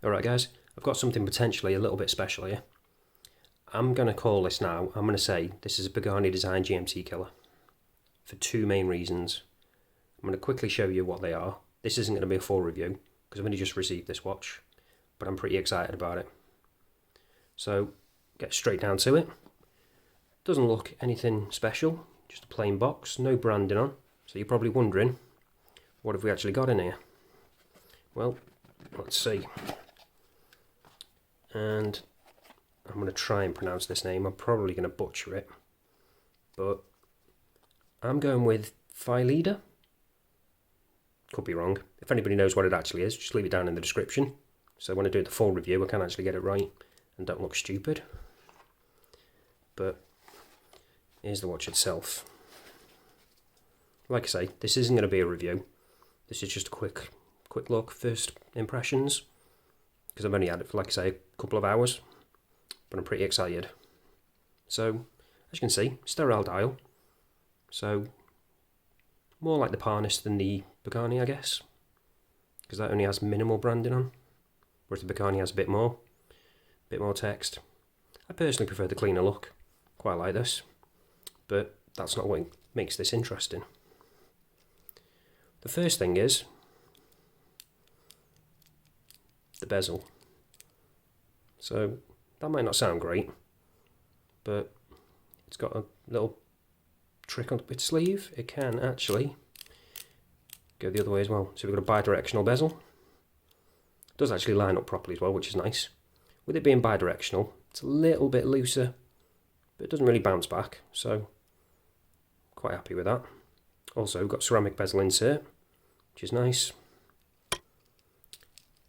Alright guys, I've got something potentially a little bit special here. I'm going to call this now, I'm going to say this is a Pagani Design GMT Killer. For two main reasons. I'm going to quickly show you what they are. This isn't going to be a full review, because I've only just received this watch. But I'm pretty excited about it. So, get straight down to it. Doesn't look anything special, just a plain box, no branding on. So you're probably wondering, what have we actually got in here? Well, let's see. And I'm going to try and pronounce this name. I'm probably going to butcher it. But I'm going with Phylida. Could be wrong. If anybody knows what it actually is, just leave it down in the description. So when I do the full review, I can actually get it right and don't look stupid. But here's the watch itself. Like I say, this isn't going to be a review. This is just a quick look, first impressions. Because I've only had it for, like I say, a couple of hours. But I'm pretty excited. So, as you can see, sterile dial. So, more like the Parnis than the Pagani, I guess. Because that only has minimal branding on. Whereas the Pagani has a bit more text. I personally prefer the cleaner look. Quite like this. But that's not what makes this interesting. The first thing is the bezel. So that might not sound great, but it's got a little trick on its sleeve. It can actually go the other way as well. So we've got a bi-directional bezel. It does actually line up properly as well, which is nice. With it being bi-directional, it's a little bit looser, but it doesn't really bounce back, so quite happy with that. Also, we've got ceramic bezel insert, which is nice.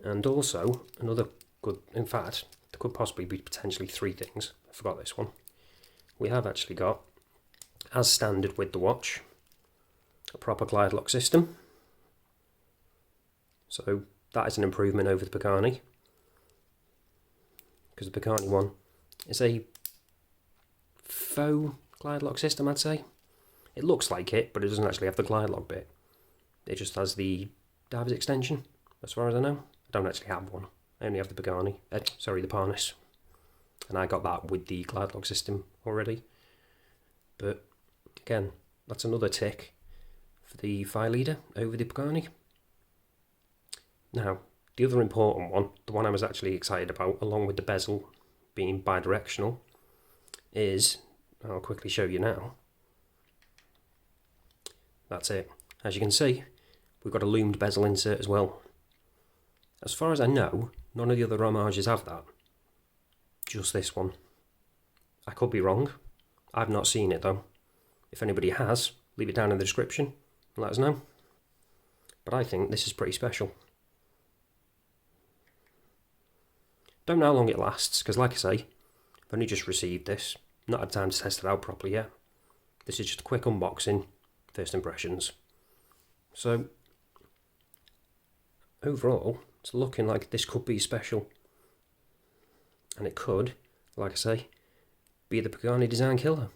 And also, another good, in fact, there could possibly be potentially three things. I forgot this one. We have actually got, as standard with the watch, a proper glide lock system. So that is an improvement over the Pagani. Because the Pagani one is a faux glide lock system, I'd say. It looks like it, but it doesn't actually have the glide lock bit. It just has the diver's extension, as far as I know. I don't actually have one. I only have the Pagani, the Parnis. And I got that with the glide lock system already. But again, that's another tick for the Phylida over the Pagani. Now, the other important one, the one I was actually excited about, along with the bezel being bi-directional, is, I'll quickly show you now. That's it. As you can see, we've got a loomed bezel insert as well. As far as I know, none of the other Homages have that. Just this one. I could be wrong. I've not seen it though. If anybody has, leave it down in the description and let us know. But I think this is pretty special. Don't know how long it lasts, because like I say, I've only just received this. Not had time to test it out properly yet. This is just a quick unboxing, first impressions. So, overall, it's looking like this could be special. And it could, like I say, be the Pagani Design Killer.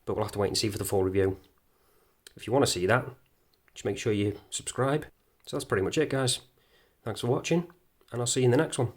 But we'll have to wait and see for the full review. If you want to see that, just make sure you subscribe. So that's pretty much it, guys. Thanks for watching, and I'll see you in the next one.